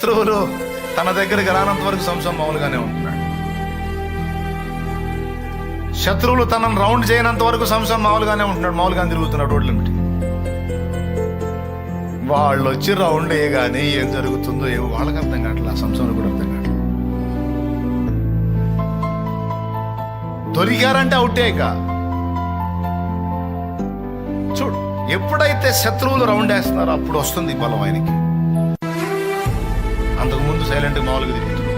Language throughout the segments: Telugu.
శత్రువులు తన దగ్గరికి రానంత వరకు సంసం మామూలుగానే ఉంటున్నాడు. శత్రువులు తనను రౌండ్ చేయనంత వరకు సంసం మామూలుగానే ఉంటున్నాడు, మామూలుగానే తిరుగుతున్నాడు రోడ్ల మీద. వాళ్ళు వచ్చి రౌండ్ వేయగానే ఏం జరుగుతుందో ఏమో వాళ్ళకి అర్థం కావట్లేదు, ఆ సంసంలో కూడా అర్థం కావట్లేదు. దొరికారంటే అవుటే. ఇక చూడు, ఎప్పుడైతే శత్రువులు రౌండ్ వేస్తున్నారో అప్పుడు వస్తుంది బలం ఆయనకి. అంతకుముందు సైలెంట్ మామూలుగా తిరుగుతున్నాడు.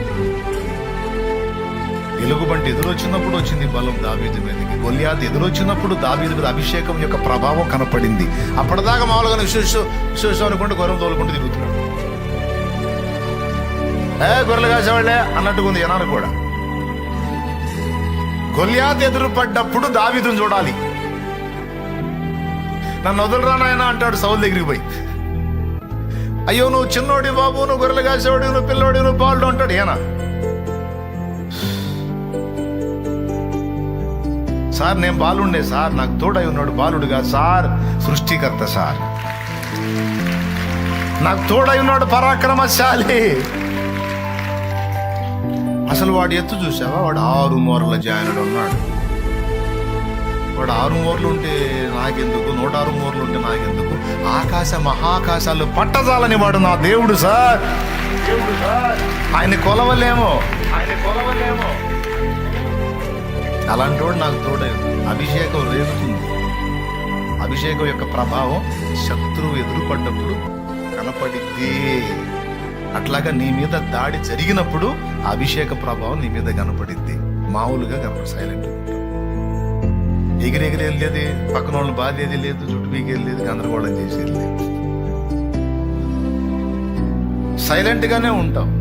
ఎలుగుబంటి ఎదురొచ్చినప్పుడు వచ్చింది బలం దావీదు మీదకి. గొల్యాతు ఎదురొచ్చినప్పుడు దావీదు మీద అభిషేకం యొక్క ప్రభావం కనపడింది. అప్పటిదాకా మామూలుగా విశ్వాసం అనుకుంటూ గొర్రెలు తోలుకుంటూ తిరుగుతున్నాడు. గొర్రెలు కాసేవాళ్లే అన్నట్టుగా ఉంది జనాలు కూడా. గొల్యాతు ఎదురుపడ్డప్పుడు దావీదుని చూడాలి. నన్ను వదలరా నాయనా అంటాడు సౌలు దగ్గరికి పోయి. అయ్యో నువ్వు చిన్నోడి బాబు, నువ్వు గొర్రెలు కాసేవాడి, నువ్వు పిల్లోడి, నువ్వు బాలుడు అంటాడు. ఏనా సార్, నేను బాలుండే సార్, నాకు తోడై ఉన్నాడు. బాలుడుగా సార్, సృష్టికర్త సార్, నాకు తోడై ఉన్నాడు, పరాక్రమశాలి. అసలు వాడు ఎత్తు చూసావా? వాడు 6 మూరల జాయినడు ఉన్నాడు. వాడు 6 మూరలు ఉంటే నాకెందుకు, 106 మూరలు ఉంటే నాకెందుకు? ఆకాశ మహాకాశాలు పట్టజాలని వాడు నా దేవుడు సార్. దేవుడు సార్, ఆయన కొలవలేమో, ఆయన కొలవలేమో. అలాంటి వాడు నాకు తోడే. అభిషేకం రేగుతుంది. అభిషేకం యొక్క ప్రభావం శత్రువు ఎదురుపడ్డప్పుడు కనపడిద్ది. అట్లాగా నీ మీద దాడి జరిగినప్పుడు అభిషేక ప్రభావం నీ మీద కనపడిద్ది. మామూలుగా కనపడి సైలెంట్ ఎగిరెగిరి వెళ్ళేది, పక్కన వాళ్ళు బాధేది లేదు, చుట్టూ పీకి వెళ్ళేది, గందరగోళం చేసేది లేదు. సైలెంట్ గానే ఉంటాం.